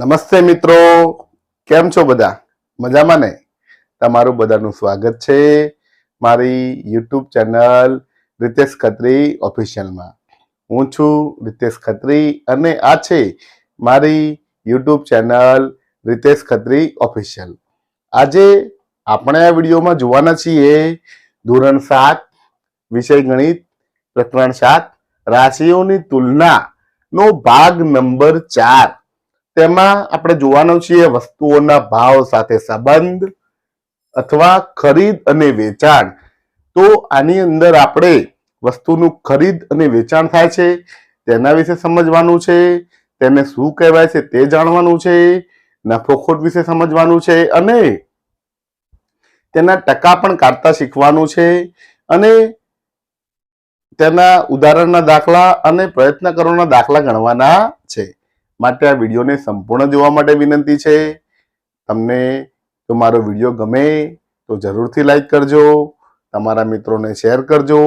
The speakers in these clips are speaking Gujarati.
નમસ્તે મિત્રો, કેમ છો બધા? મજામાં ને? તમારું બધાનું સ્વાગત છે મારી યુટ્યુબ ચેનલ રીતેશ ખત્રી ઓફિશિયલમાં. હું છું રીતેશ ખત્રી અને આ છે મારી YouTube channel Ritesh Khatri official. આજે આપણે આ વિડીયોમાં જોવાના છીએ ધોરણ 7 વિષય ગણિત પ્રકરણ 7 રાશિઓની તુલના નો ભાગ નંબર 4. તેમાં આપણે જોવાનું છીએ વસ્તુઓના ભાવ સાથે સંબંધ અથવા ખરીદ અને વેચાણ. તો આની અંદર આપણે વસ્તુનું ખરીદ અને વેચાણ થાય છે તેના વિશે સમજવાનું છે, તેને શું કહેવાય છે તે જાણવાનું છે, નફો ખોટ વિશે સમજવાનું છે અને તેના ટકા પણ કાઢતા શીખવાનું છે અને તેના ઉદાહરણના દાખલા અને પ્રયત્ન કરવાના દાખલા ગણવાના છે. માટે આ વિડીયોને સંપૂર્ણ જોવા માટે વિનંતી છે. તમને જો મારો વિડીયો ગમે તો જરૂરથી લાઈક કરજો, તમારા મિત્રોને શેર કરજો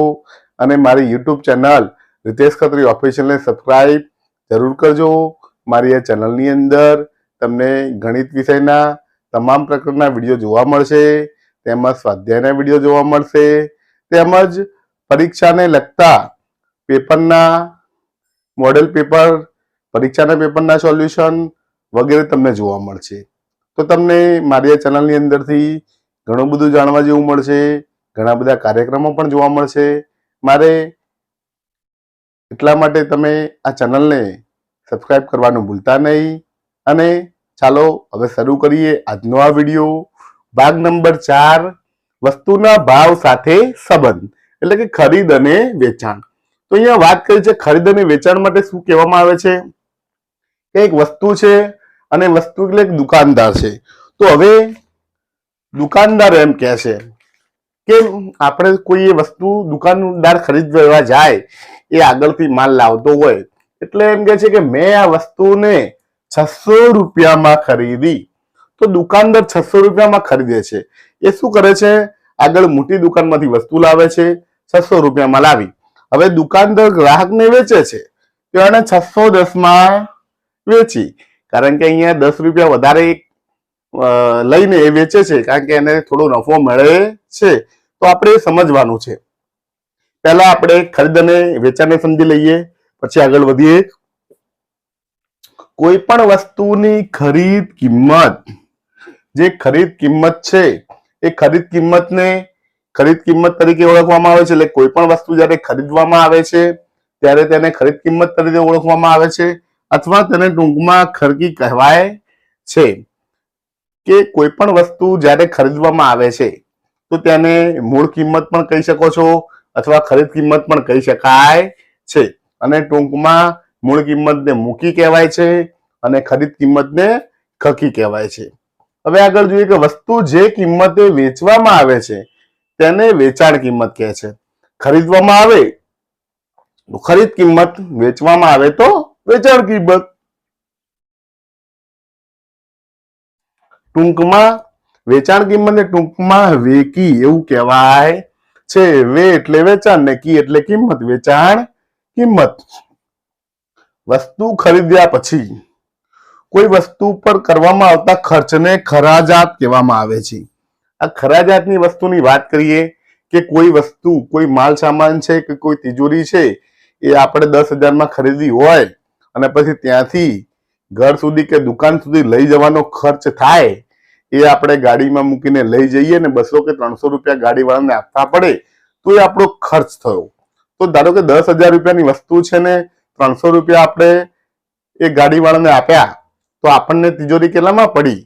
અને મારી યુટ્યુબ ચેનલ રીતેશ ખત્રી ઓફિશિયલને સબસ્ક્રાઇબ જરૂર કરજો. મારી આ ચેનલની અંદર તમને ગણિત વિષયના તમામ પ્રકારના વિડીયો જોવા મળશે, તેમજ સ્વાધ્યાયના વિડીયો જોવા મળશે, તેમજ પરીક્ષાને લગતા પેપરના મોડેલ પેપર, પરીક્ષાના પેપરના સોલ્યુશન વગેરે તમને જોવા મળશે. તો તમને મારી આ ચેનલની અંદરથી ઘણું બધું જાણવા જેવું મળશે, ઘણા બધા કાર્યક્રમો પણ જોવા મળશે. મારે એટલા માટે તમે આ ચેનલને સબસ્ક્રાઇબ કરવાનું ભૂલતા નહીં. અને ચાલો હવે શરૂ કરીએ આજનો આ વિડીયો. ભાગ નંબર 4 વસ્તુના ભાવ સાથે સંબંધ એટલે કે ખરીદ અને વેચાણ. તો અહીંયા વાત કરી છે ખરીદ અને વેચાણ માટે શું કહેવામાં આવે છે. એક વસ્તુ છે અને વસ્તુ એટલે એક દુકાનદાર છે. તો હવે દુકાનદાર એમ કહે છે કે આપણે કોઈ વસ્તુ દુકાનદાર ખરીદવા જાય, એ આગળથી માલ લાવતો હોય એટલે એમ કહે છે કે મેં આ વસ્તુને 600 રૂપિયામાં ખરીદી. તો દુકાનદાર 600 રૂપિયામાં ખરીદે છે. એ શું કરે છે, આગળ મોટી દુકાનમાંથી વસ્તુ લાવે છે, 600 રૂપિયામાં લાવી. હવે દુકાનદાર ગ્રાહકને વેચે છે તો એને 610માં વેચી, કારણ કે અહીંયા 10 રૂપિયા વધારે લઈને એ વેચે છે, કારણ કે એને થોડો નફો મળે છે. તો આપણે સમજવાનું છે. પહેલા આપણે ખરીદ અને વેચાણને સમજી લઈએ, પછી આગળ વધીએ. કોઈ પણ વસ્તુની ખરીદ કિંમત, જે ખરીદ કિંમત છે એ ખરીદ કિંમત તરીકે ઓળખવામાં આવે છે. એટલે કોઈ પણ વસ્તુ જ્યારે ખરીદવામાં આવે છે ત્યારે તેને ખરીદ કિંમત તરીકે ઓળખવામાં આવે છે, અથવા તેને ટૂંકમાં ખર્ચી કહેવાય છે. કે કોઈ પણ વસ્તુ જ્યારે ખરીદવામાં આવે છે તો તેને મૂળ કિંમત પણ કહી શકો છો અથવા ખરીદ કિંમત પણ કહી શકાય છે. અને ટૂંકમાં મૂળ કિંમતને મૂકી કહેવાય છે અને ખરીદ કિંમતને ખર્ચી કહેવાય છે. હવે આગળ જોઈએ કે વસ્તુ જે કિંમતે વેચવામાં આવે છે તેને વેચાણ કિંમત કહે છે. ખરીદવામાં આવે તો ખરીદ કિંમત, વેચવામાં આવે તો વેચાણ કિંમત. ટૂંકમાં વેચાણ કિંમતને ટૂંકમાં વેકી એવું કહેવાય છે. વે એટલે વેચાણ ને કી એટલે કિંમત, વેચાણ કિંમત. વસ્તુ ખરીદ્યા પછી કોઈ વસ્તુ પર કરવામાં આવતા ખર્ચને ખરાજાત કહેવામાં આવે છે. આ ખરાજાતની વસ્તુની વાત કરીએ કે કોઈ વસ્તુ, કોઈ માલ સામાન છે કે કોઈ તિજોરી છે, એ આપણે 10,000માં ખરીદી હોય અને પછી ત્યાંથી ઘર સુધી કે દુકાન સુધી લઈ જવાનો ખર્ચ થાય, એ આપણે ગાડીમાં મૂકીને લઈ જઈએ ને 200 કે 300 રૂપિયા ગાડીવાળાને આપવા પડે તો એ આપણો ખર્ચ થયો. તો ધારો કે 10,000 રૂપિયાની વસ્તુ છે ને 300 રૂપિયા આપણે એ ગાડીવાળાને આપ્યા તો આપણને તિજોરી કેટલામાં પડી?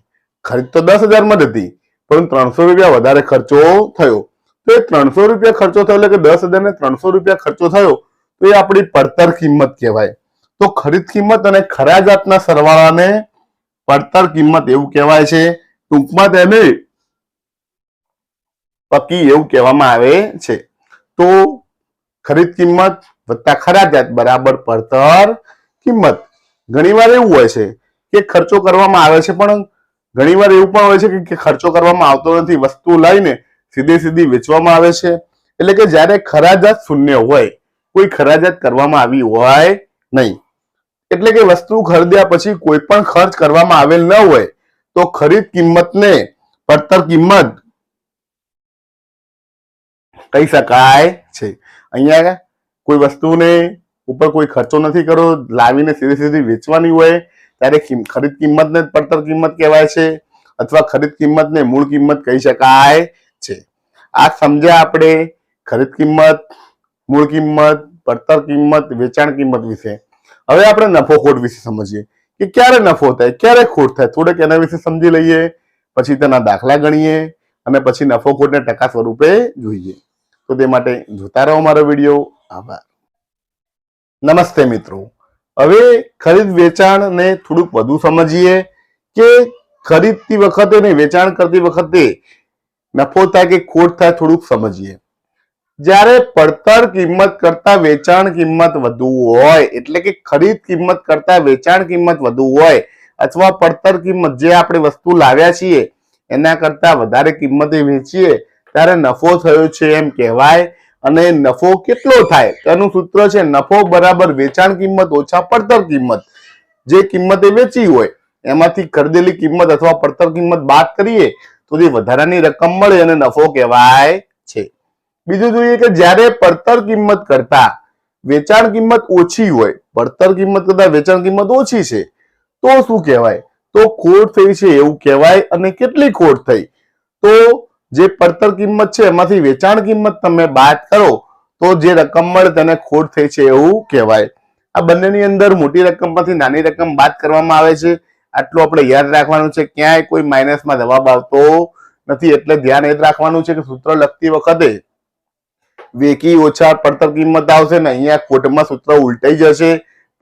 ખરીદ તો 10,000માં જ હતી, પરંતુ 300 રૂપિયા વધારે ખર્ચો થયો. તો એ 300 રૂપિયા ખર્ચો થયો એટલે કે 10,000 ને 300 રૂપિયા ખર્ચો થયો તો એ આપણી પડતર કિંમત કહેવાય. તો ખરીદ કિંમત અને ખરાજાતના સરવાળાને પડતર કિંમત એવું કહેવાય છે. ટૂંકમાં તેને પકી એવું કહેવામાં આવે છે. તો ખરીદ કિંમત વત્તા ખરાજાત બરાબર પડતર કિંમત. ઘણીવાર એવું હોય છે કે ખર્ચો કરવામાં આવે છે, પણ ઘણીવાર એવું પણ હોય છે કે ખર્ચો કરવામાં આવતો નથી, વસ્તુ લઈને સીધી વેચવામાં આવે છે. એટલે કે જ્યારે ખરાજાત શૂન્ય હોય, કોઈ ખરાજાત કરવામાં આવી હોય નહીં, એટલે કે વસ્તુ ખરીદ્યા પછી કોઈ પણ ખર્ચ કરવામાં આવેલ ન હોય તો ખરીદ કિંમતને પડતર કિંમત કહી શકાય છે. અહીંયા કોઈ વસ્તુને ઉપર કોઈ ખર્ચો નથી કર્યો, લાવીને સીધી સીધી વેચવાની હોય ત્યારે ખરીદ કિંમતને પડતર કિંમત કહેવાય છે, અથવા ખરીદ કિંમતને મૂળ કિંમત કહી શકાય છે. આ સમજ્યા આપણે ખરીદ કિંમત, મૂળ કિંમત, પડતર કિંમત, વેચાણ કિંમત વિશે. હવે આપણે નફો ખોટ વિશે સમજીએ કે ક્યારે નફો થાય, ક્યારે ખોટ થાય. થોડેક એના વિશે સમજી લઈએ, પછી તેના દાખલા ગણીએ અને પછી નફો ખોટને ટકા સ્વરૂપે જોઈએ. તો તે માટે જોતા રહો મારો વિડીયો. આભાર. નમસ્તે મિત્રો. હવે ખરીદ વેચાણ ને થોડુંક વધુ સમજીએ કે ખરીદતી વખતે ને વેચાણ કરતી વખતે નફો થાય કે ખોટ થાય થોડુંક સમજીએ. જ્યારે પડતર કિંમત કરતા વેચાણ કિંમત વધુ હોય, એટલે કે ખરીદ કિંમત કરતા વેચાણ કિંમત વધુ હોય, અથવા પડતર કિંમત જે આપણે વસ્તુ લાવ્યા છીએ એના કરતા વધારે કિંમતે વેચીએ ત્યારે નફો થયો છે એમ કહેવાય. અને નફો કેટલો થાય તેનું સૂત્ર છે નફો બરાબર વેચાણ કિંમત ઓછા પડતર કિંમત. જે કિંમતે વેચી હોય એમાંથી ખરીદેલી કિંમત અથવા પડતર કિંમત બાદ કરીએ તો જે વધારાની રકમ મળે અને નફો કહેવાય છે. બીજું જોઈએ કે જ્યારે પડતર કિંમત કરતા વેચાણ કિંમત ઓછી હોય, પડતર કિંમત કરતા વેચાણ કિંમત ઓછી છે તો શું કહેવાય? તો ખોટ થઈ છે એવું કહેવાય. અને કેટલી ખોટ થઈ? તો જે પડતર કિંમત છે એમાંથી વેચાણ કિંમત તમે બાદ કરો તો જે રકમ મળે તેને ખોટ થઈ છે એવું કહેવાય. આ બંનેની અંદર મોટી રકમમાંથી નાની રકમ બાદ કરવામાં આવે છે. આટલું આપણે યાદ રાખવાનું છે. ક્યાંય કોઈ માઇનસમાં જવાબ આવતો નથી. એટલે ધ્યાન એ જ રાખવાનું છે કે સૂત્ર લખતી વખતે વેકી ઓછા પડતર કિંમત આવશે ને અહીંયા ખોટમાં સૂત્ર ઉલટાઈ જશે.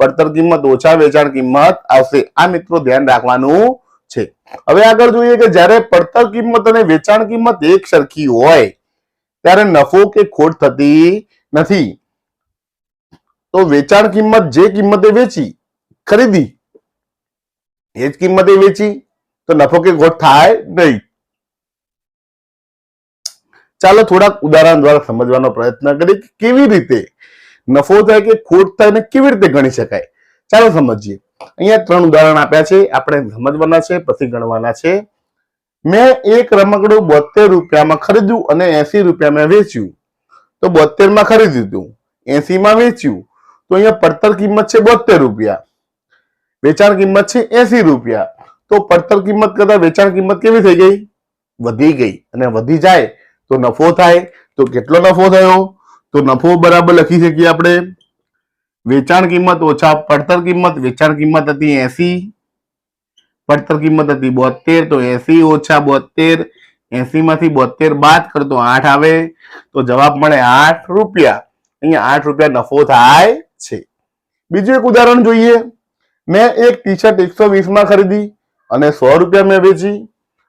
પડતર કિંમત ઓછા વેચાણ કિંમત આવશે. આ મિત્રો ધ્યાન રાખવાનું છે. હવે આગળ જોઈએ કે જ્યારે પડતર કિંમત અને વેચાણ કિંમત એક સરખી હોય ત્યારે નફો કે ખોટ થતી નથી. તો વેચાણ કિંમત જે કિંમતે વેચી ખરીદી એ જ કિંમતે વેચી તો નફો કે ખોટ થાય નહીં. ચાલો થોડાક ઉદાહરણ દ્વારા સમજવાનો પ્રયત્ન કરીએ કે કેવી રીતે નફો થાય કે ખોટ થાય ને કેવી રીતે ગણી શકાય. ચાલો સમજીએ. અહીંયા 3 ઉદાહરણ આપ્યા છે, આપણે સમજવાના છે પછી ગણવાના છે. મેં એક રમકડું 72 રૂપિયામાં ખરીદ્યું અને 80 રૂપિયામાં વેચ્યું. તો 72 માં ખરીદ્યું, 80 માં વેચ્યું. તો અહીંયા પડતર કિંમત છે 72 રૂપિયા, વેચાણ કિંમત છે 80 રૂપિયા. તો પડતર કિંમત કરતા વેચાણ કિંમત કેવી થઈ ગઈ? વધી ગઈ. અને વધી જાય તો નફો થાય. તો કેટલો નફો થયો? તો નફો બરાબર લખી શકીએ આપણે વેચાણ કિંમત ઓછા પડતર કિંમત. વેચાણ કિંમત હતી 80, પડતર કિંમત હતી 72. તો 80 ઓછા 72, 80 માંથી 72 બાદ કરતો 8 આવે તો જવાબ મળે 8 રૂપિયા. અહીંયા 8 રૂપિયા નફો થાય છે. બીજું એક ઉદાહરણ જોઈએ. મેં એક ટી શર્ટ 120 માં ખરીદી અને 100 રૂપિયા મેં વેચી.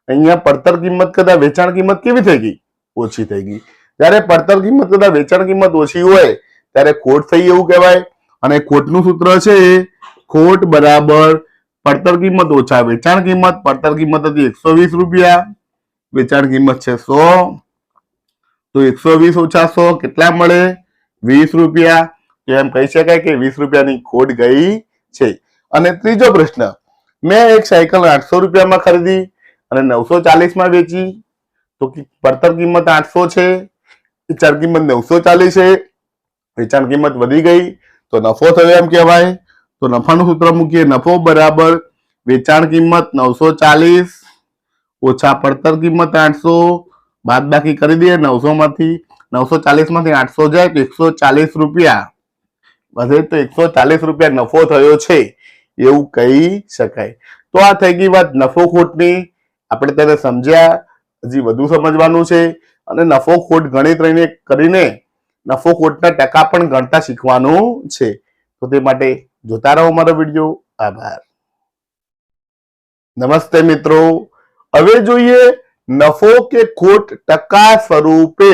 અહીંયા પડતર કિંમત કરતા વેચાણ કિંમત કેવી થઈ ગઈ? ઓછી થઈ ગઈ. જ્યારે પડતર કિંમત કરતા વેચાણ કિંમત ઓછી હોય ત્યારે ખોટ થઈ એવું કહેવાય. અને ખોટનું સૂત્ર છે ખોટ બરાબર પડતર કિંમત ઓછા વેચાણ કિંમત. પડતર કિંમત હતી 120 રૂપિયા, વેચાણ કિંમત છે 100. તો 120 ઓછા 100 કેટલા મળે? 20 રૂપિયા. તો એમ કહી શકાય કે 20 રૂપિયાની ખોટ ગઈ છે. અને ત્રીજો પ્રશ્ન, મેં એક સાયકલ 800 રૂપિયામાં ખરીદી અને 940 માં વેચી. તો પડતર કિંમત 800 છે, વેચાણ કિંમત 940 છે. વેચાણ કિંમત વધી ગઈ તો નફો થયો એમ કહેવાય. તો નફાનું સૂત્ર મૂકીએ નફો બરાબર વેચાણ કિંમત 940 ઓછા પડતર કિંમત 800 બાદ બાકી કરી દઈએ. 940 માંથી 800 જાય તો 140 રૂપિયા વધે. તો 140 રૂપિયા નફો થયો છે એવું કહી શકાય. તો આ થઈ ગઈ વાત નફો ખોટની. આપણે તેને સમજ્યા, હજી વધુ સમજવાનું છે. અને નફો ખોટ ગણિત કરીને નફો ખોટના ટકા પણ ગણતા શીખવાનું છે. તો તે માટે જોતા રહો મારો વિડીયો. આભાર. નમસ્તે મિત્રો. હવે જોઈએ નફો કે ખોટ ટકા સ્વરૂપે.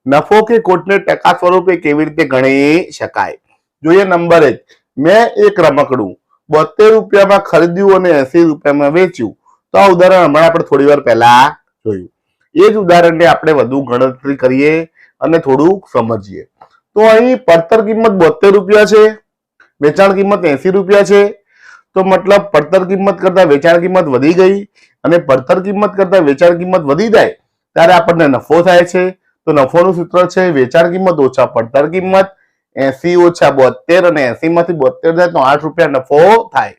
નફો કે ખોટને ટકા સ્વરૂપે કેવી રીતે ગણી શકાય. જોઈએ નંબર 1. મેં એક રમકડું 72 રૂપિયામાં ખરીદ્યું અને 80 રૂપિયામાં વેચ્યું. તો આ ઉદાહરણ હમણાં આપણે થોડી વાર પહેલા જોયું. એ જ ઉદાહરણને આપણે વધુ ગણતરી કરીએ અને થોડુંક સમજીએ. તો અહીં પડતર કિંમત 72 રૂપિયા છે વેચાણ કિંમત 80 રૂપિયા છે, તો મતલબ પડતર કિંમત કરતા વેચાણ કિંમત વધી ગઈ, અને પડતર કિંમત કરતા વેચાણ કિંમત વધી જાય ત્યારે આપણને નફો થાય છે. તો નફોનું સૂત્ર છે વેચાણ કિંમત ઓછા પડતર કિંમત, 80 ઓછા 72, અને 80 માંથી 72 જાય તો 8 રૂપિયા નફો થાય.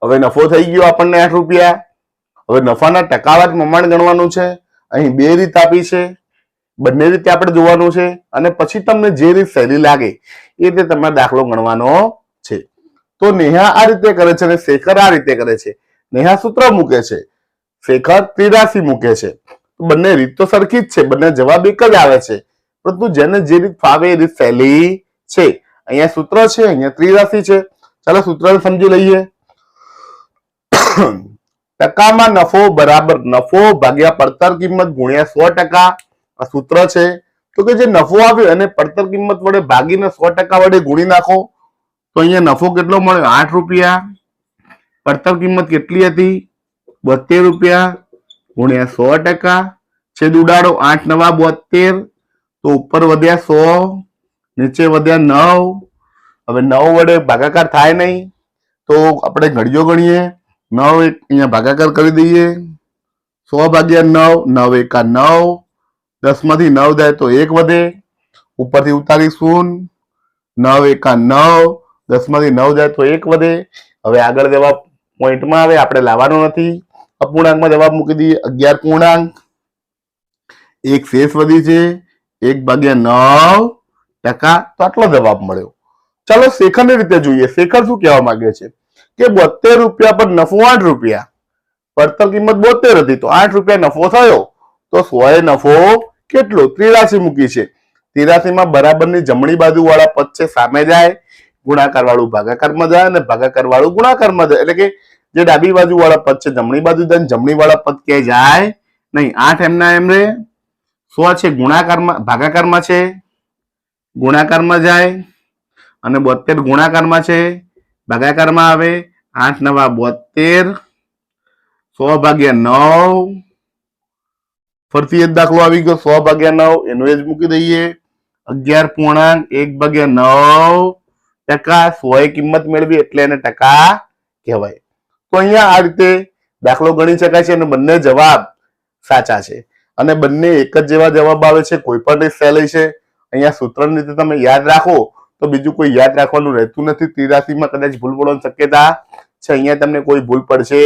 હવે નફો થઈ ગયો આપણને 8 રૂપિયા. હવે નફાના ટકાવારી પ્રમાણ ગણવાનું છે. અહીં બે રીત આપી છે, બંને રીતે આપણે જોવાનું છે, અને પછી તમને જે રીત સહેલી લાગે એ રીતે તમારે દાખલો ગણવાનો છે. તો નેહા આ રીતે કરે છે અને શેખર આ રીતે કરે છે. નેહા સૂત્ર મૂકે છે, શેખર 83 મૂકે છે. બંને રીત તો સરખી જ છે, બંને જવાબ એક જ આવે છે, પરંતુ જેને જે રીત ફાવે એ રીત સહેલી છે. અહીંયા સૂત્ર છે, અહીંયા 83 છે. ચાલો સૂત્ર સમજી લઈએ. ટકામાં નફો બરાબર નફો ભાગ્યા પડતર કિંમત ગુણ્યા 100%. આ સૂત્ર છે. તો કે જે નફો આવ્યો અને પડતર કિંમત વડે ભાગીને 100% વડે ગુણી નાખો. તો અહીંયા નફો કેટલો મળ્યો? 8 રૂપિયા. પડતર કિંમત કેટલી હતી? 72 રૂપિયા ગુણ્યા 100%. છેદ ઉડાડો, 8 નવા 72. તો ઉપર વધ્યા 100, નીચે વધ્યા 9. હવે 9 વડે ભાગાકાર થાય નહીં, તો આપણે ઘડીઓ ગણીએ. 9 એક અહીંયા ભાગાકાર કરી દઈએ. 100 ભાગ્યા 9, 9 એકા 9. 10 માંથી 9 જાય તો 1 વધે, ઉપરથી ઉતારીશું. 9 એકા 9, 10 માંથી 9 જાય તો 1 વધે. હવે આગળ જવાબ પોઈન્ટમાં આવે, આપણે લાવવાનો નથી. અપૂર્ણાંકમાં જવાબ મૂકી દઈએ. 11 પૂર્ણાંક. એક શેષ વધી છે, 1/9%. તો આટલો જવાબ મળ્યો. ચાલો શેખરની રીતે જોઈએ. શેખર શું કહેવા માંગે છે કે 72 રૂપિયા પર નફો 8 રૂપિયા. પડતર કિંમત 72 હતી, તો 8 રૂપિયા નફો થયો. તો 100 એ નફો કેટલો? 83 મૂકી છે. 83 માં બરાબરની જમણી બાજુ વાળા પદ છે સામે જાય, ગુણાકાર વાળું ભાગાકારમાં જાય, અને ભાગાકાર વાળું ગુણાકારમાં જાય. એટલે કે જે ડાબી બાજુ વાળા પદ છે જમણી બાજુ જાય, જમણી વાળા પદ ક્યાંય જાય નહીં. 8 એમના એમ રે. 100 છે ગુણાકારમાં, ભાગાકારમાં છે, ગુણાકારમાં જાય, અને 72 ગુણાકારમાં છે, ભાગાકારમાં આવે. 8 નવા 72, 100 ભાગ્યા 9. ફરીથી એક દાખલો આવી ગયો. 100 ભાગ્યા 9 એનો જ મૂકી દઈએ. 11 પૂર્ણાંક 1/9%. 100 એ કિંમત મેળવી એટલે એને ટકા કહેવાય. તો અહીંયા આ રીતે દાખલો ગણી શકાય છે, અને બંને જવાબ સાચા છે, અને બંને એક જ જેવા જવાબ આવે છે. કોઈ પણ રીત સહેલી છે. અહીંયા સૂત્રની રીતે તમે યાદ રાખો તો બીજું કોઈ યાદ રાખવાનું રહેતું નથી. 83 માં કદાચ ભૂલ પડવાની શક્યતા છે, અહીંયા તમને કોઈ ભૂલ પડશે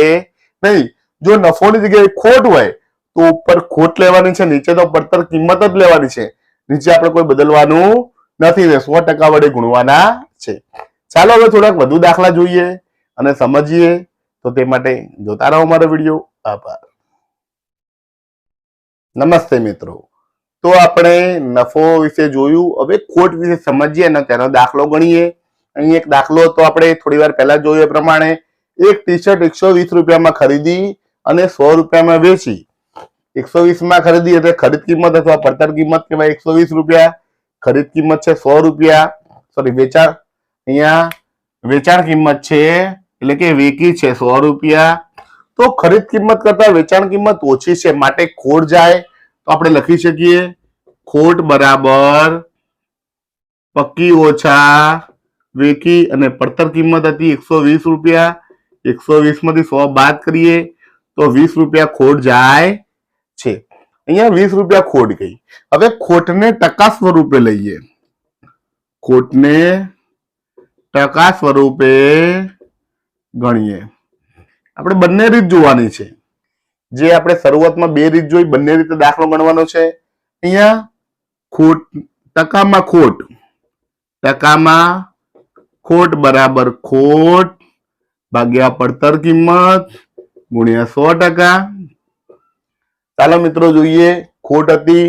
નહીં. જો નફોની જગ્યાએ ખોટ હોય તો ઉપર ખોટ લેવાની છે, નીચે તો પડતર કિંમત જ લેવાની છે. નીચે આપણે કોઈ બદલવાનું નથી, ને 100% વડે ગુણવાના છે. ચાલો હવે થોડાક વધુ દાખલા જોઈએ અને સમજીએ. તો તે માટે જોતા રહો મારો વિડીયો. આભાર. નમસ્તે મિત્રો. તો આપણે નફો વિશે જોયું, હવે ખોટ વિશે સમજીએ અને તેનો દાખલો ગણીએ. અહીં એક દાખલો હતો આપણે થોડી વાર પહેલા જોયો એ પ્રમાણે. એક ટી શર્ટ 120 રૂપિયામાં ખરીદી અને 100 રૂપિયામાં વેચી. 120 માં ખરીદી એટલે ખરીદ કિંમત અથવા પડતર કિંમત કહેવાય 120 રૂપિયા. ખરીદ કિંમત છે 100 રૂપિયા. સોરી, વેચાણ, અહીંયા વેચાણ કિંમત છે એટલે કે વેકી છે 100 રૂપિયા. તો ખરીદ કિંમત કરતા વેચાણ કિંમત ઓછી છે, માટે ખોટ જાય. તો આપણે લખી શકીએ ખોટ બરાબર પક્કી ઓછા વેકી, અને પડતર કિંમત હતી 120 રૂપિયા. 120 માંથી 100 બાદ કરીએ તો 20 રૂપિયા ખોટ જાય છે. અહીંયા 20 રૂપિયા ખોટ ગઈ. હવે ખોટને ટકા સ્વરૂપે લઈએ. ખોટને ટકા સ્વરૂપે ગણીએ. આપણે બંને રીત જોવાની છે. જે આપણે શરૂઆતમાં બે રીત જોઈ, બંને રીતે દાખલો ગણવાનો છે. અહીંયા ખોટ, ટકામાં ખોટ, ટકામાં ખોટ બરાબર ખોટ ભાગ્યા પડતર કિંમત ગુણ્યા 100%. ચાલો મિત્રો જોઈએ. ખોટ હતી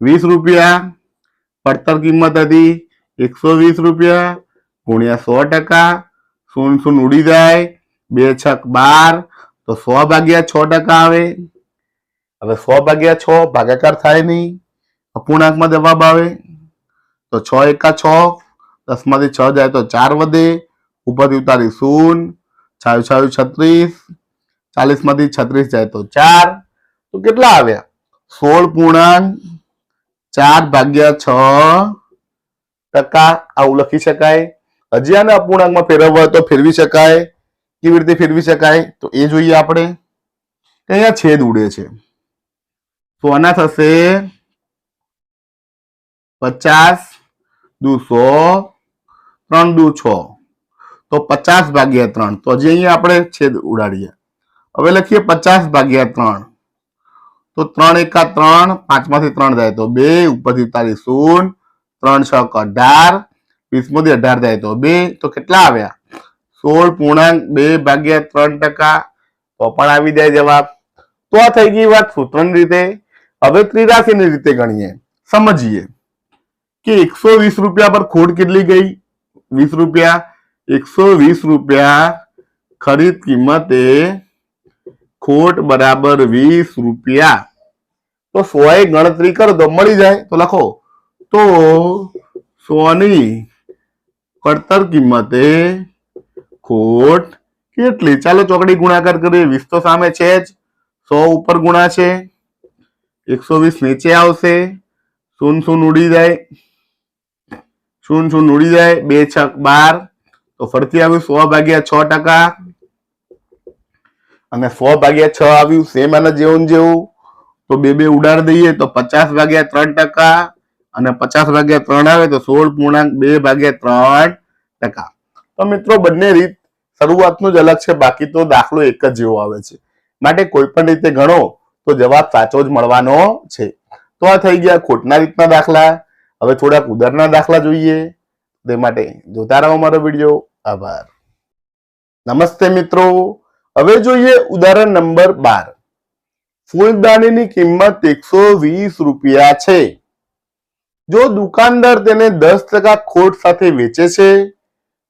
20 રૂપિયા, પડતર કિંમત હતી 120 રૂપિયા ગુણ્યા 100%. 0 ઉડી જાય, 2 છક 12, તો 100 ભાગ્યા 6% આવે. હવે 100 ભાગ્યા 6 ભાગાકાર થાય નહીં, અપૂર્ણાંકમાં જવાબ આવે. તો 6 એકા 6, 10 માંથી 6 જાય તો 4 વધે, ઉપરથી ઉતારી 0, 6 6 36, 40 માંથી 36 જાય તો 4. તો કેટલા આવ્યા? 16.4 ભાગ્યા 6%. આવું લખી શકાય. હજી આને અપૂર્ણાંકમાં ફેરવવા હોય તો ફેરવી શકાય. કેવી રીતે ફેરવી શકાય તો એ જોઈએ આપણે. અહીંયા છેદ ઉડે છે તો આના થશે 50 દુ 100 3 દુ 6 તો 50 ભાગ્યા 3. તો હજી અહીંયા આપણે છેદ ઉડાડીએ. હવે લખીએ 50 ભાગ્યા 3 તો 3 એકા 3, 5 માંથી 3 જાય તો 2, ઉપરથી ઉતારી 0, 3 6 18, 20 માંથી 18 જાય તો 2, તો કેટલા આવ્યા 16.2 ભાગ્યા 3%. તો પણ આવી જાય જવાબ. તો આ થઈ ગઈ વાત સૂત્રની રીતે. હવે ત્રિરાશીની રીતે ગણીએ, સમજીએ કે 120 રૂપિયા પર ખોટ કેટલી ગઈ? 20 રૂપિયા. 120 રૂપિયા ખરીદ કિંમતે ખોટ બરાબર 20 રૂપિયા. તો 100 એ ગણતરી કરો તો મળી જાય. તો લખો તો 100 ની પડતર કિંમતે ખોટ કેટલી? ચાલો ચોકડી ગુણાકાર કરીએ. 20 તો સામે છે જ, 100 ઉપર ગુણા છે, 120 નીચે આવશે, 0 ઉડી જાય, 0 ઉડી જાય, 2 6 12. તો ફરીથી આવ્યું 100 ભાગ્યા 6%, અને 100 ભાગ્યા 6 આવ્યું સેમ આના જેવું જેવું. તો 2 ઉડાડી દઈએ તો 50 ભાગ્યા 3%, અને 50 ભાગ્યા 3 આવે તો 16.2 ભાગ્યા 3%. તો મિત્રો બંને રીત શરૂઆતનું જ અલગ છે, બાકી તો દાખલો એક જ જેવો આવે છે. માટે કોઈ પણ રીતે ગણો તો જવાબ સાચો જ મળવાનો છે. તો આ થઈ ગયા ખોટના રીતના દાખલા. હવે થોડાક ઉદાહરણના દાખલા જોઈએ. તે માટે જોતા રહો મારો વિડીયો. આભાર. નમસ્તે મિત્રો. હવે જોઈએ ઉદાહરણ નંબર 12. ફૂલદાનીની કિંમત 120 રૂપિયા છે. જો દુકાનદાર તેને 10% ખોટ સાથે વેચે છે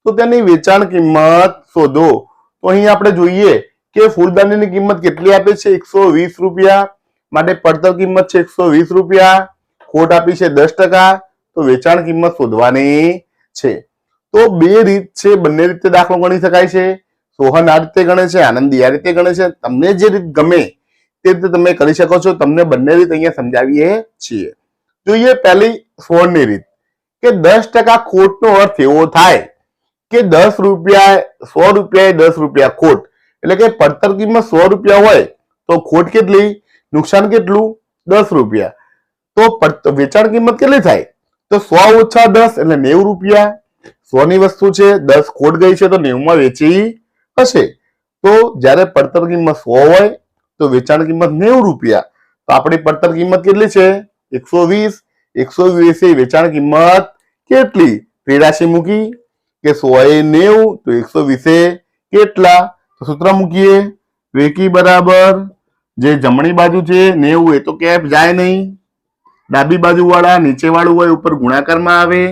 તો તેની વેચાણ કિંમત શોધો. તો અહીં આપણે જોઈએ કે ફૂલદાનીની કિંમત કેટલી આપે છે? 120 રૂપિયા. માટે પડતર કિંમત છે 120 રૂપિયા. ખોટ આપી છે 10%. તો વેચાણ કિંમત શોધવાની છે. તો બે રીત છે, બંને રીતે દાખલો ગણી શકાય છે. સોહન આ રીતે ગણે છે, આનંદી આ રીતે ગણે છે. તમને જે રીત ગમે તે રીતે તમે કરી શકો છો. તમને બંને રીત અહીંયા સમજાવીએ છીએ. જોઈએ પહેલી સોહનની રીત કે 10% ખોટનો અર્થ એવો થાય કે 10 રૂપિયા 100 રૂપિયા 10 રૂપિયા ખોટ. એટલે કે પડતર કિંમત 100 રૂપિયા હોય તો ખોટ કેટલી? નુકસાન કેટલું? 10 રૂપિયા. તો વેચાણ કિંમત કેટલી થાય? તો 100 ઓછા 10 એટલે 90 રૂપિયા. 100 ની વસ્તુ છે, 10 ખોટ ગઈ છે તો 90 માં વેચી હશે. તો જ્યારે પડતર કિંમત 100 હોય તો વેચાણ કિંમત 90 રૂપિયા. તો આપણી પડતર કિંમત કેટલી છે? 120. 120 વેચાણ કિંમત કેટલી? ત્રિરાશી મૂકી કે 100 એ 90 તો 120 કેટલા? તો સૂત્ર મૂકીએ. વેકી બરાબર જે જમણી બાજુ છે 90 એ તો ક્યાંય જાય નહીં. ડાબી બાજુ વાળા નીચે વાળું હોય ઉપર ગુણાકારમાં આવે,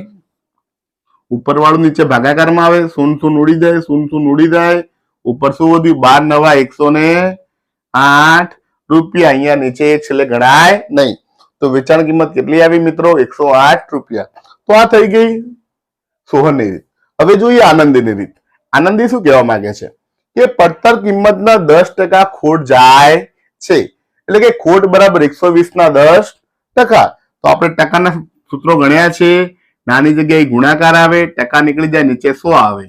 ઉપર વાળું નીચે ભાગાકારમાં આવે. 0 ઉડી જાય, 0 ઉડી જાય. ઉપર શું વધ્યું? 12 9 108 રૂપિયા. અહીંયા નીચે છેલ્લે ગણાય નહીં. તો વેચાણ કિંમત કેટલી આવી મિત્રો? 108 રૂપિયા. તો આ થઈ ગઈ સોહનની રીત. હવે જોઈએ આનંદીની રીત. આનંદી શું કહેવા માંગે છે કે પડતર કિંમતના 10% ખોટ જાય છે. એટલે કે ખોટ બરાબર 120 ના 10%. તો આપણે ટકાના સૂત્રો ગણ્યા છે. નાની જગ્યાએ ગુણાકાર આવે, ટકા નીકળી જાય, નીચે 100 આવે.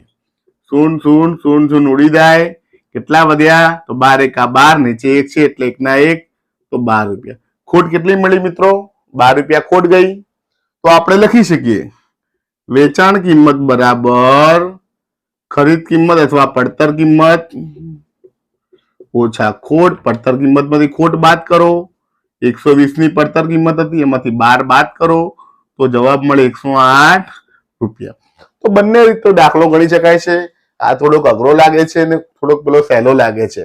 0 0 0 ઉડી જાય. કેટલા વધ્યા? તો 12 એકા 12, નીચે 1 છે એટલે 1 ના 1, તો 12 રૂપિયા. ખોટ કેટલી મળી મિત્રો? 12 રૂપિયા ખોટ ગઈ. તો આપણે લખી શકીએ વેચાણ કિંમત બરાબર ખરીદ કિંમત અથવા પડતર કિંમત ઓછા ખોટ. પડતર કિંમત માંથી ખોટ બાદ કરો. 120 ની પડતર કિંમત હતી, એમાંથી 12 બાદ કરો તો જવાબ મળે 108 રૂપિયા. તો બંને રીતે દાખલો ગણી શકાય છે. આ થોડોક અઘરો લાગે છે અને થોડોક પેલો સહેલો લાગે છે,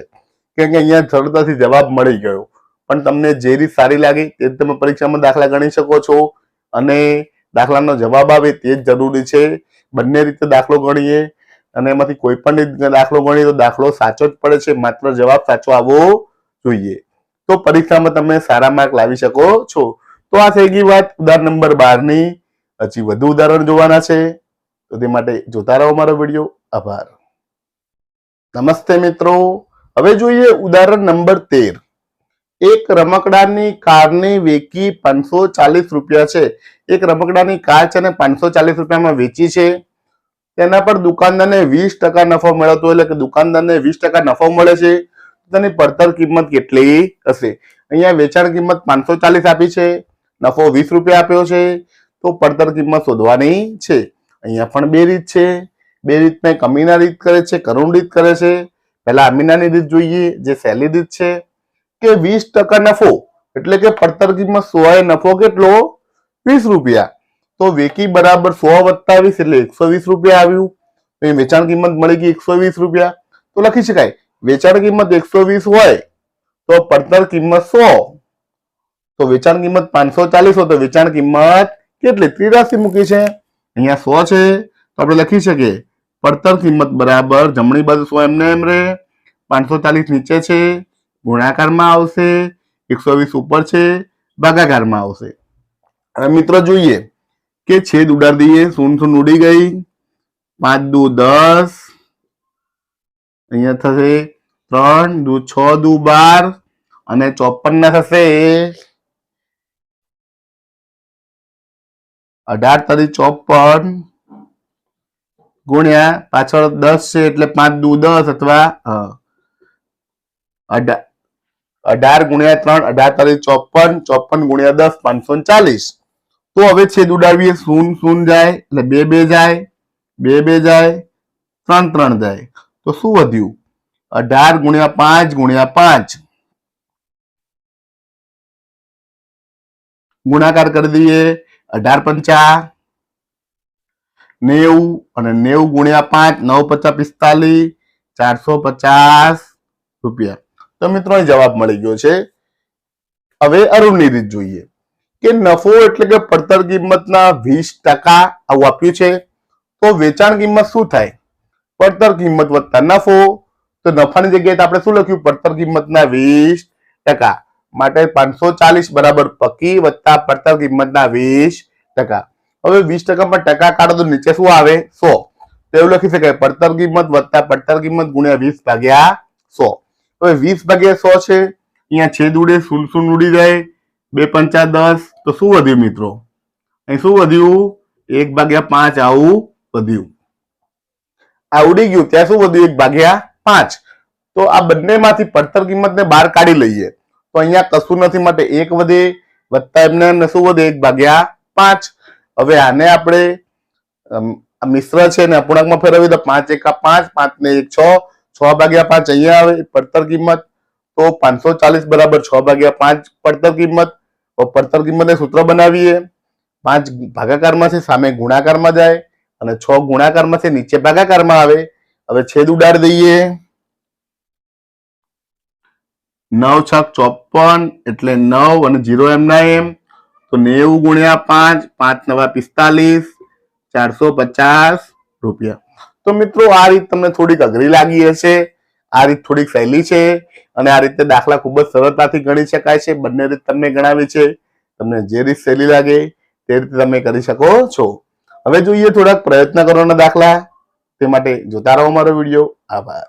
કેમ કે અહીંયા સરળતાથી જવાબ મળી ગયો. પણ તમને જે રીત સારી લાગે તે તમે પરીક્ષામાં દાખલા ગણી શકો છો, અને દાખલાનો જવાબ આવે તે જ જરૂરી છે. બંને રીતે દાખલો ગણીએ અને એમાંથી કોઈ પણ રીતે દાખલો ગણીએ તો દાખલો સાચો જ પડે છે. માત્ર જવાબ સાચો આવવો જોઈએ તો પરીક્ષામાં તમે સારા માર્ક લાવી શકો છો. તો આ થઈ ગઈ વાત ઉદાહરણ નંબર 12 ની. હજી વધુ ઉદાહરણ જોવાના છે તો તે માટે જોતા રહો મારો વિડીયો. આભાર. નમસ્તે મિત્રો. હવે જોઈએ ઉદાહરણ નંબર 13. એક રમકડાની કારની વેચી 540 રૂપિયા છે. એક રમકડાની કાર છે ને 540 રૂપિયામાં વેચી છે. તેના પર દુકાનદારને 20% નફો મેળવતો હોય, એટલે કે દુકાનદારને 20% નફો મળે છે, તેની પડતર કિંમત કેટલી હશે? અહીંયા વેચાણ કિંમત 540 આપી છે, નફો 20 રૂપિયા આપ્યો છે, તો પડતર કિંમત શોધવાની છે. અહીંયા પણ બે રીત છે. બે રીતમાં કમીના રીત કરે છે, કરુણ રીત કરે છે. પહેલા અમીનાની રીત જોઈએ, જે સહેલી રીત છે કે 20% નફો એટલે કે પડતર કિંમત 100 નફો કેટલો? 20 રૂપિયા. તો વેકી બરાબર 100 વત્તા 20 એટલે 120 રૂપિયા આવ્યું. વેચાણ કિંમત મળી ગઈ 120 રૂપિયા. તો લખી શકાય વેચાણ કિંમત 120 હોય તો પડતર કિંમત 100, તો વેચાણ કિંમત 540 હોય તો વેચાણ કિંમત કેટલી? 83 મૂકી છે. અહીંયા 100 છે તો આપણે લખી શકીએ પડતર કિંમત બરાબર જમણી બાજુ 100 એમને એમ રહે, 540 નીચે છે, ગુણાકારમાં આવશે, 120 ઉપર છે, ભાગાકારમાં આવશે. હવે મિત્રો જોઈએ કે છેદ ઉડાડી દઈએ, 0 ઉડી ગઈ, 5 દુ 10, અહીંયા થશે 3 દુ 6 દુ 12 અને 54 ના થશે 18 તરી 54 ગુણ્યા પાછળ 10 છે એટલે 5 દુ 10 અથવા 18 ગુણ્યા 3 18 તરી 54, 54 ગુણ્યા 10 540. તો હવે છેદ ઉડાવીએ, 0 0 જાય એટલે 2 2 જાય, 2 2 જાય, 3 3 જાય, તો શું વધ્યું? 18 ગુણ્યા 5 ગુણ્યા 5, ગુણાકાર કરી દઈએ, 18 પંચા 90 અને 90 ગુણ્યા 5, 9 પચા 45, 450 રૂપિયા. તો મિત્રો જવાબ મળી ગયો છે. હવે અરુણની રીત જોઈએ કે નફો એટલે કે પડતર કિંમતના 20% આવું આપ્યું છે, તો વેચાણ કિંમત શું થાય? પડતર કિંમત વત્તા નફો. તો નફાની જગ્યાએ આપણે શું લખ્યું? પડતર કિંમતના 20%. માટે 540 બરાબર પકી વત્તા પડતર કિંમતના 20%. હવે 20% પર ટકા કાઢો તો નીચે શું આવે? 100. તો એવું લખી શકાય પડતર કિંમત વત્તા પડતર કિંમત ગુણ્યા 20 ભાગ્યા 100. હવે 20 ભાગ્યા 100 છે, અહીંયા છેદ ઉડે, 0 0 ઉડી જાય, 2 પંચા 10, તો શું વધ્યું મિત્રો? અહીં શું વધ્યું? 1 ભાગ્યા 5 આવું વધ્યું. આ ઉડી ગયું ત્યાં શું વધ્યું? 1 ભાગ્યા 5. તો આ બંનેમાંથી પડતર કિંમતને બહાર કાઢી લઈએ તો અહીંયા કશું નથી, માટે 1 વધે વત્તા એમને શું વધે? 1 ભાગ્યા 5. હવે આને આપણે મિશ્ર છે ને અપૂર્ણાંકમાં ફેરવીએ તો 5 એકા 5, 5 ને 1 6, 6 ભાગ્યા 5 અહીંયા આવે પડતર કિંમત. તો 540 બરાબર 6 ભાગ્યા 5 પડતર કિંમત. પડતર કિંમતને સૂત્ર બનાવીએ, 5 ભાગાકારમાં છે, સામે ગુણાકારમાં જાય, અને 6 ગુણાકારમાં છે, નીચે ભાગાકારમાં આવે. હવે છેદ ઉડાડી દઈએ, 9 છક 54 એટલે 9 અને 0 એમના એમ, તો 90 ગુણ્યા 5, 5 નવા 45, 450 રૂપિયા. તો મિત્રો આ રીત તમને થોડીક અઘરી લાગી હશે, આ રીત થોડીક સહેલી છે, અને આ રીતે દાખલા ખૂબ જ સરળતાથી ગણી શકાય છે. બંને રીત તમને ગણાવી છે, તમને જે રીત સહેલી લાગે તે રીતે તમે કરી શકો છો. હવે જોઈએ થોડાક પ્રયત્ન કરવાના દાખલા, તે માટે જોતા રહો મારો વિડીયો. આભાર.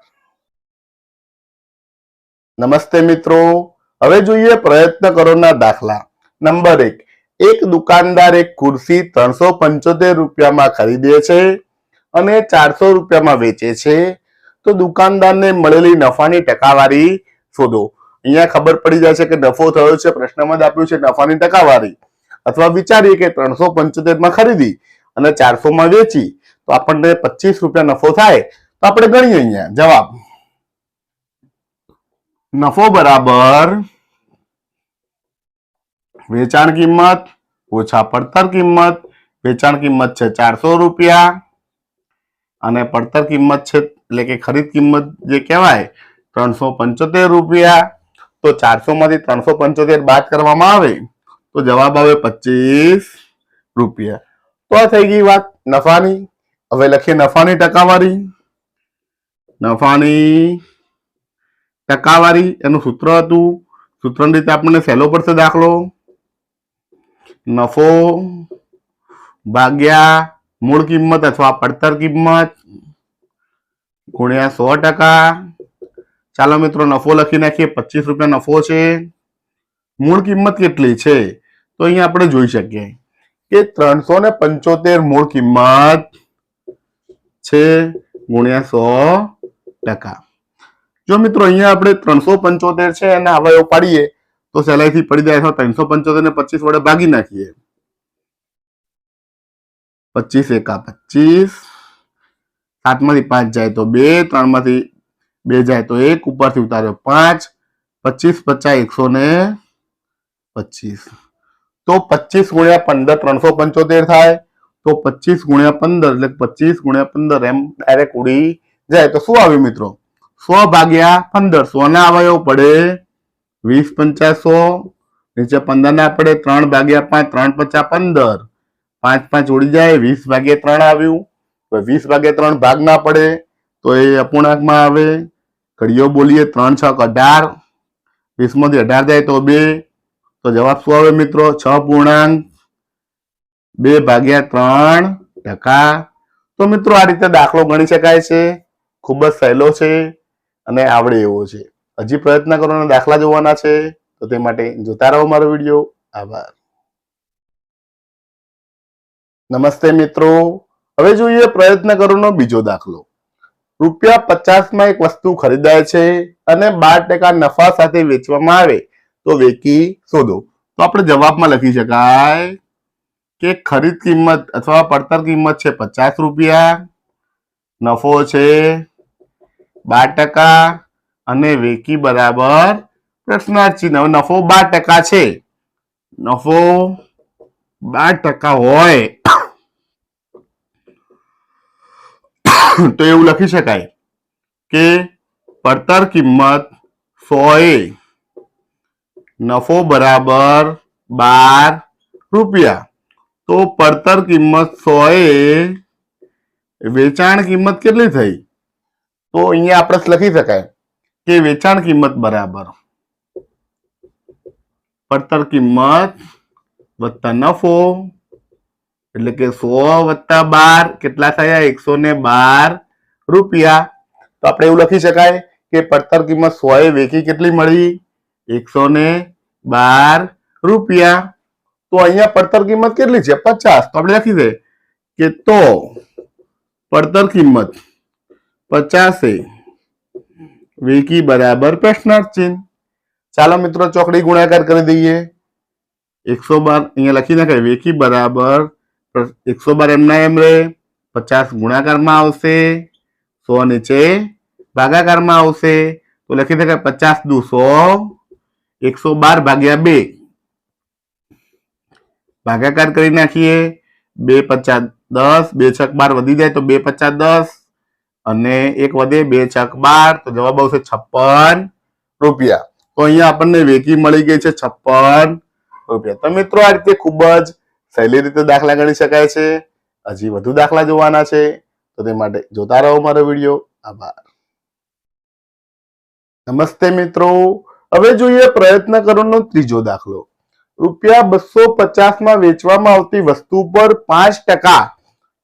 નમસ્તે મિત્રો, હવે જોઈએ પ્રયત્ન કરોના દાખલા. નંબર 1. એક દુકાનદાર એક ખુરશી 375 રૂપિયામાં ખરીદે છે અને 400 રૂપિયામાં વેચે છે, તો દુકાનદારને મળેલી નફાની ટકાવારી શોધો. અહીંયા ખબર પડી જાય છે કે નફો થયો છે, પ્રશ્નમાં જ આપ્યું છે નફાની ટકાવારી. અથવા વિચારીએ કે 375 માં ખરીદી અને 400 માં વેચી તો આપણને 25 રૂપિયા નફો થાય. તો આપણે ગણીએ અહીંયા જવાબ. નફો બરાબર વેચાણ કિંમત ઓછા પડતર કિંમત. વેચાણ કિંમત છે 400 રૂપિયા અને પડતર કિંમત છે એટલે કે ખરીદ કિંમત જે કહેવાય 375 રૂપિયા. તો 400 માંથી 375 બાદ કરવામાં આવે તો જવાબ આવે 25 રૂપિયા. તો આ થઈ ગઈ વાત નફાની. હવે લખીએ નફાની ટકાવારી. નફાની ટકાવારી એનું સૂત્ર હતું, સૂત્રની રીતે આપણને સહેલો પડશે દાખલો. નફો ભાગ્યા મૂળ કિંમત અથવા પડતર કિંમત ગુણ્યા 100%. ચાલો મિત્રો નફો લખી નાખીએ, 25 રૂપિયા નફો છે. મૂળ કિંમત કેટલી છે? તો અહીંયા આપણે જોઈ શકીએ કે 375 મૂળ કિંમત છે ગુણ્યા 100%. જો મિત્રો અહીંયા આપણે 375 છે અને અવયવ પાડીએ તો સહેલાઈથી પડી જાય. 375 ને 25 વડે ભાગી નાખીએ. 25 એકા 25, 7 માંથી 5 જાય તો 2, 3 માંથી 2 જાય તો 1, ઉપરથી ઉતાર્યો 5, 25 50 125. તો 25 ગુણ્યા 15 375 થાય. તો 25 ગુણ્યા 15 એટલે 25 ગુણ્યા 15 એમ ડાયરેક્ટ ઉડી જાય. તો શું આવ્યું મિત્રો? 100 ભાગ્યા 15. 100 ના અવયવ પડે 20 50 100, નીચે 15 ના પડે 3 ભાગ્યા 5 3 50 15, 5 5 ઉડી જાય. 20 ભાગ્યા 3 આવ્યું. 20 ભાગ્યા 3 ભાગ ના પડે તો એ અપૂર્ણાંકમાં આવે. ઘડીઓ બોલીએ 3 6 18, 20 માંથી 18 જાય તો 2. તો જવાબ શું આવે મિત્રો? 6.2/3%. તો મિત્રો આ રીતે દાખલો ગણી શકાય છે. ખૂબ જ સહેલો છે અને આવડે એવો છે. હજી પ્રયત્ન કરો અને દાખલા જોવાના છે તો તે માટે જોતા રહો મારો વિડીયો. આભાર. નમસ્તે મિત્રો, હવે જોઈએ પ્રયત્ન કરોનો બીજો દાખલો. ₹50 માં એક વસ્તુ ખરીદાય છે અને 12% નફા સાથે વેચવામાં આવે તો વેકી શોધો. તો આપણે જવાબમાં લખી શકાય કે ખરીદ કિંમત અથવા પડતર કિંમત છે ₹50, નફો છે 12% અને વેકી બરાબર પ્રશ્નાર્થ ચિહ્ન. હવે નફો 12% છે, નફો 12% હોય તો એવું લખી શકાય કે પડતર કિંમત 100, નફો બરાબર ₹12. તો પડતર કિંમત 100, વેચાણ કિંમત કેટલી થઈ? તો અહીંયા આપણે લખી શકાય કે વેચાણ કિંમત બરાબર પડતર કિંમત વત્તા નફો, એટલે કે 100 વત્તા 12 કેટલા થયા? ₹112. તો આપણે એવું લખી શકાય કે પડતર કિંમત 100 વેચી કેટલી મળી? ₹112. તો અહીંયા પડતર કિંમત કેટલી છે? 50. તો આપણે લખી દે કે તો પડતર કિંમત 50 વેકી બરાબર પ્રશ્નાર્થ ચિહ્ન. ચાલો મિત્રો ચોકડી ગુણાકાર કરી દઈએ. 112 અહીંયા લખી નાખાય. વેકી બરાબર 112 એમના એમ રે, 50 ગુણાકારમાં આવશે, 100 નીચે ભાગાકારમાં આવશે. તો લખી શકાય 50 દુ 100, 112 ભાગ્યા 2 ભાગાકાર કરી નાખીએ. 2 50 10, 2 છક 12 વધી જાય તો 2 50 10 અને 1 વધે 2 છક 12. તો જવાબ આવશે ₹56. તો અહીંયા આપણને વેકી મળી ગઈ છે ₹56. તો મિત્રો આ રીતે ખૂબ જ સહેલી રીતે દાખલા ગણી શકાય છે. હજી વધુ દાખલા જોવાના છે તો તે માટે જોતા રહો મારો વિડીયો. આભાર. નમસ્તે મિત્રો, હવે જોઈએ પ્રયત્ન કરોનો ત્રીજો દાખલો. ₹250 માં વેચવામાં આવતી વસ્તુ પર 5%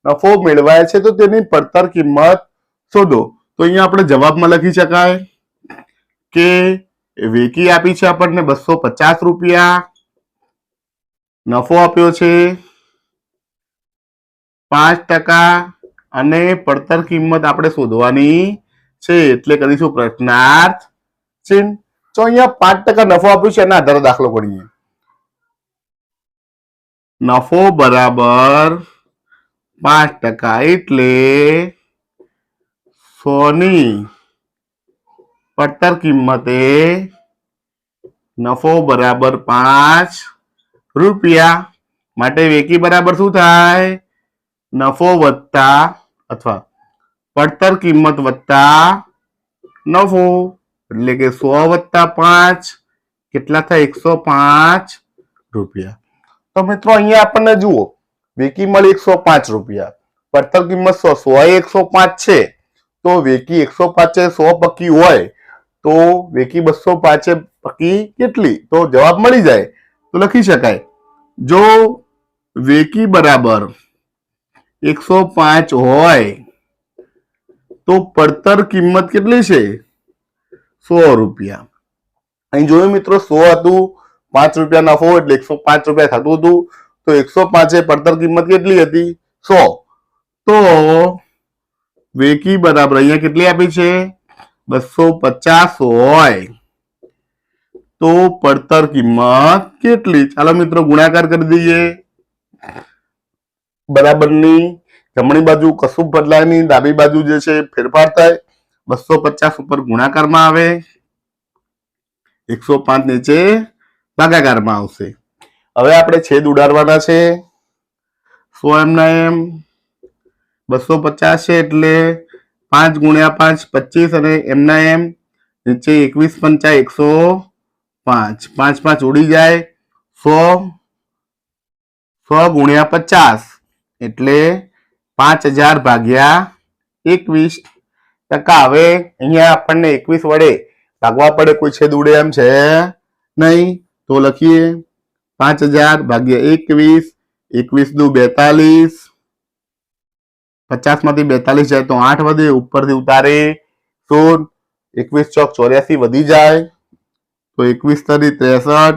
નફો મેળવાય છે તો તેની પડતર કિંમત શોધો. તો અહીંયા આપણે જવાબમાં લખી શકાય કે વેકી આપી છે આપણને ₹250, નફો આપ્યો છે 5% અને પડતર કિંમત આપણે શોધવાની છે એટલે કરીશું પ્રશ્નાર્થ ચિહ્ન. તો અહીંયા 5% નફો આપ્યું છે એના આધારે દાખલો ગણીએ. નફો બરાબર 5% એટલે 100 ની પડતર કિંમતે નફો બરાબર ₹5. માટે વેકી બરાબર શું થાય? નફો વત્તા અથવા પડતર કિંમત વત્તા નફો, એટલે કે 100 વત્તા 5 કેટલા થાય? ₹105. તો મિત્રો અહીંયા આપણને જુઓ વેકી મળી ₹105, પડતર કિંમત 100, 105 છે તો વેકી 105 છે, 100 પકી હોય તો વેકી 205 પકી કેટલી? તો જવાબ મળી જાય. તો લખી શકાય જો વેકી બરાબર 105 હોય તો પડતર કિંમત કેટલી છે? ₹100. અહીં જોયું મિત્રો 100 હતું, ₹5 નફો એટલે ₹105 થતું હતું. તો 105 પડતર કિંમત કેટલી હતી? 100. તો વેકી બરાબર અહીંયા કેટલી આપી છે 250 હોય તો પડતર કિંમત કેટલી? ચાલો મિત્રો ગુણાકાર કરી દઈએ. બરાબરની જમણી બાજુ કશું બદલાય નહીં, ડાબી બાજુ જે છે ફેરફાર થાય. 250 ઉપર ગુણાકારમાં આવે, 105 નીચે ભાગાકારમાં આવશે. હવે આપણે છેદ ઉડાડવાના છે. 100 એમના એમ 250 છે એટલે 5 ગુણ્યા 5 25 અને એમના એમ નીચે 21 પંચા 105, 5 5 ઉડી જાય. 100 ગુણ્યા 50 એટલે 5000 ભાગ્યા 21%. હવે અહીંયા આપણને 21 વડે ભાગવા પડે, કોઈ છેદ ઉડે એમ છે નહીં, તો લખીએ 5000 ભાગ્યા 21, 21 દુ 42, 50 માંથી 42 જાય તો 8 વધે, ઉપરથી ઉતારે 16, 21 ચોક 84 વધી જાય તો 21 તરી 63,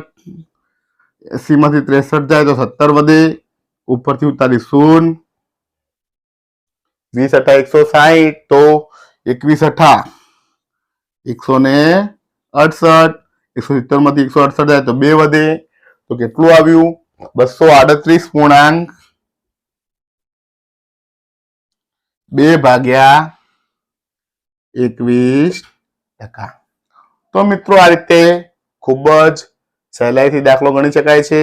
80 માંથી 63 જાય તો 17 વધે, ઉપરથી ઉતારી 0, 20 અઠા 160 તો 21 અઠા 168, 170 માંથી 168 જાય તો 2 વધે, તો કેટલું આવ્યું 238.2 ભાગ્યા 21%. તો મિત્રો આ રીતે ખૂબ જ સહેલાઈથી દાખલો ગણી શકાય છે.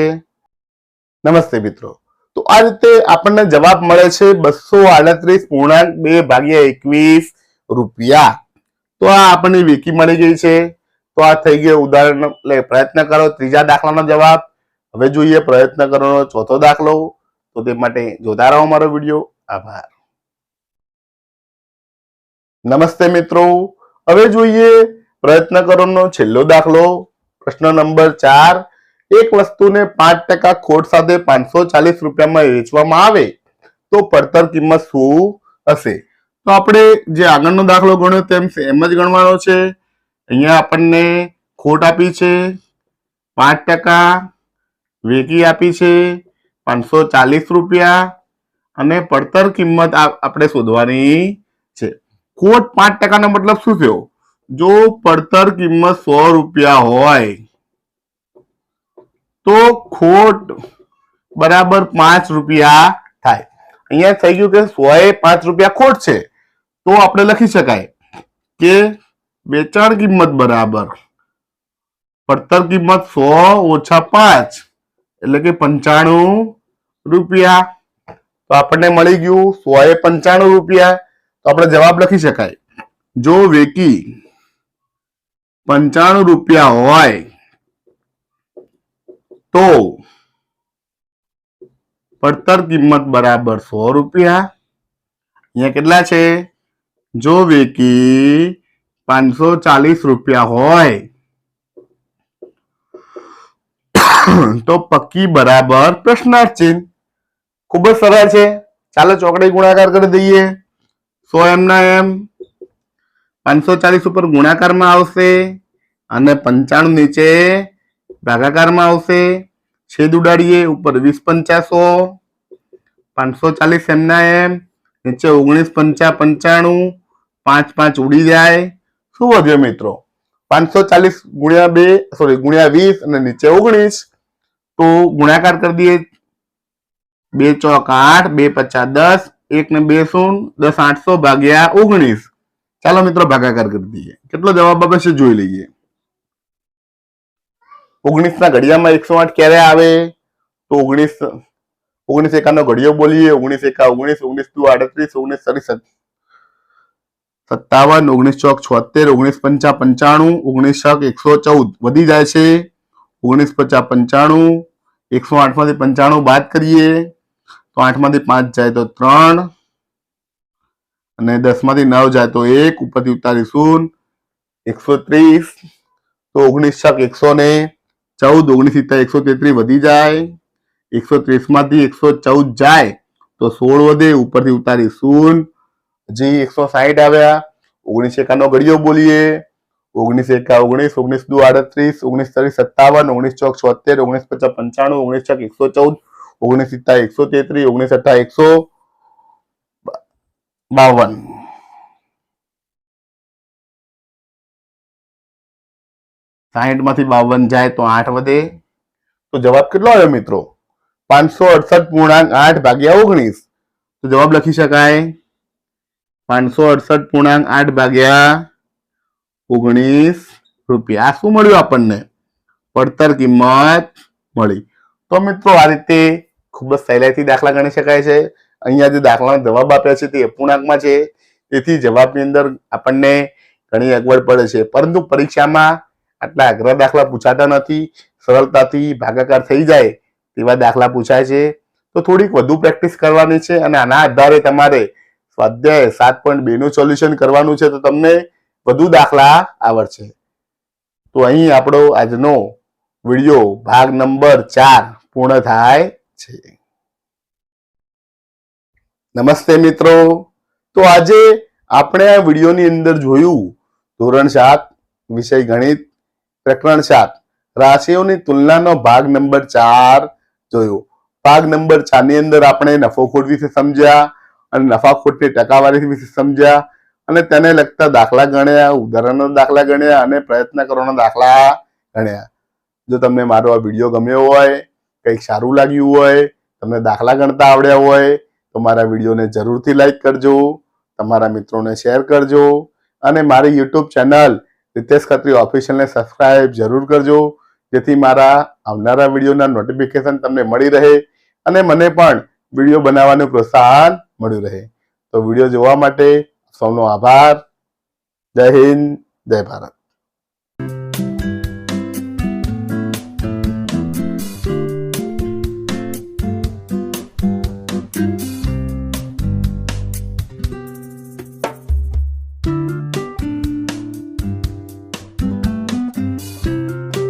નમસ્તે મિત્રો. તો આ રીતે આપણને જવાબ મળે છે 238.2 ભાગ્યા 21 રૂપિયા. તો આ આપણને વેકી મળી ગઈ છે. તો આ થઈ ગયો ઉદાહરણ, એટલે પ્રયત્ન કરો ત્રીજા દાખલાનો જવાબ. હવે જોઈએ પ્રયત્ન કરવાનો ચોથો દાખલો. તો તે માટે જોતા રહો મારો વિડીયો. આભાર. નમસ્તે મિત્રો. હવે જોઈએ પ્રયત્ન કરવાનો છેલ્લો દાખલો. પ્રશ્ન નંબર 4. એક વસ્તુને 5% ખોટ સાથે 540 રૂપિયામાં વેચવામાં આવે તો પડતર કિંમત શું હશે? તો આપણે જે આગળનો દાખલો ગણ્યો તેમ એમ જ ગણવાનો છે. અહીંયા આપણને ખોટ આપી છે 5%, વેકી આપી છે 540 રૂપિયા અને પડતર કિંમત આપણે શોધવાની છે. ખોટ 5% નો મતલબ શું થયો? જો પડતર કિંમત 100 રૂપિયા હોય તો ખોટ બરાબર 5 રૂપિયા થાય. અહીંયા થઈ ગયું કે 100 એ 5 રૂપિયા ખોટ છે, તો આપણે લખી શકાય કે વેચાણ કિંમત બરાબર પડતર કિંમત 100 ઓછા 5 એટલે કે 95 રૂપિયા. તો આપણને મળી ગયું 100 એ 95 રૂપિયા. તો આપણે જવાબ લખી શકાય, જો વેકી 95 રૂપિયા હોય તો પડતર કિંમત બરાબર 100 રૂપિયા. અહીંયા કેટલા છે? જો વેકી 540 રૂપિયા હોય તો પક્કી બરાબર પ્રશ્નાર્થ ચિહ્ન. ખૂબ જ સરળ છે. ચાલો ચોકડી ગુણાકાર કરી દઈએ. 100 એમના એમ 540 ઉપર ગુણાકારમાં આવશે અને 95 નીચે ભાગાકારમાં આવશે. છેદ ઉડાડીએ, ઉપર 20 પંચા 100, 540 એમના એમ નીચે 19 પંચા 95, 5 5 ઉડી જાય. શું વધ્યો મિત્રો? 540 ગુણ્યા 20 અને નીચે 19. તો ગુણાકાર કરી દઈએ. 2 ચોક 8, 2 પચા 10, 1 ને 2 0, 10 800 ભાગ્યા 19. ચાલો મિત્રો ભાગાકાર કરી દઈએ. કેટલો જવાબ આવે છે જોઈ લઈએ. 19 ના ઘડિયામાં 108 ક્યારે આવે? તો 19 એકાનો ઘડિયો બોલીએ. 19 એકા 19, 19 દુ 38, 19 તરી 57, 19 ચોક 76, 19 પંચા 95, 19 છક 114 વધી જાય છે. 19 પચા 95, 108 માંથી 95 બાદ કરીએ તો 8 માંથી 5 જાય તો 3 અને 10 માંથી 9 જાય તો 1, ઉપરથી ઉતારી 0, 130. તો 19 છક 114, 19 સિત્તા 133 વધી જાય. 130 માંથી 114 જાય તો 16 વધે, ઉપરથી ઉતારી 0, હજી 160 આવ્યા. 19 એકાનો ઘડિયો બોલીએ. 19 એકા 19, 19 દુ 38, 19 તરી 57, 19 ચોક 76, 19 પચા 95, 19 છક 114, 19 સિત્તા 133, 19 અઠા 152. 60 માંથી 52 જાય તો 8 વધે. તો જવાબ કેટલો આવ્યો મિત્રો? 568.8 ભાગ્યા 19. તો જવાબ લખી શકાય 568.8 ભાગ્યા 19 રૂપિયા. આ શું મળ્યું આપણને? પડતર કિંમત મળી. તો મિત્રો આ રીતે ખૂબ જ સહેલાઈથી દાખલા ગણી શકાય છે. અહીંયા જે દાખલાનો જવાબ આપ્યા છે તે અપૂર્ણાંકમાં છે, તેથી જવાબની અંદર આપણને ઘણી અગવડ પડે છે. પરંતુ પરીક્ષામાં આટલા અઘરા દાખલા પૂછાતા નથી. સરળતાથી ભાગાકાર થઈ જાય તેવા દાખલા પૂછાય છે. તો થોડીક વધુ પ્રેક્ટિસ કરવાની છે અને આના આધારે તમારે સ્વાધ્યાય 7.2 નું સોલ્યુશન કરવાનું છે, તો તમને વધુ દાખલા આવડશે. તો અહીં આપણો આજનો વિડીયો ભાગ નંબર 4 પૂર્ણ થાય છે. નમસ્તે મિત્રો. તો આજે આપણે આ વિડીયોની અંદર જોયું ધોરણ 7 વિષય ગણિત પ્રકરણ 7 રાશિઓની તુલનાનો ભાગ નંબર 4 જોયો. ભાગ નંબર 4 ની અંદર આપણે નફો ખોટ વિશે સમજ્યા અને નફા ખોટની ટકાવારી વિશે સમજ્યા અને તેને લગતા દાખલા ગણ્યા, ઉદાહરણનો દાખલા ગણ્યા અને પ્રયત્ન કરવાના દાખલા ગણ્યા. જો તમને મારો આ વિડીયો ગમ્યો હોય, કંઈક સારું લાગ્યું હોય, તમને દાખલા ગણતા આવડ્યા હોય તો મારા વિડીયોને જરૂરથી લાઈક કરજો, તમારા મિત્રોને શેર કરજો અને મારી યુટ્યુબ ચેનલ રિતેશ ખત્રી ઓફિશિયલને સબસ્ક્રાઇબ જરૂર કરજો, જેથી મારા આવનારા વિડીયોના નોટિફિકેશન તમને મળી રહે અને મને પણ વિડીયો બનાવવાનું પ્રોત્સાહન મળ્યું રહે. તો વિડીયો જોવા માટે સૌનો આભાર. જય હિન્દ, જય ભારત.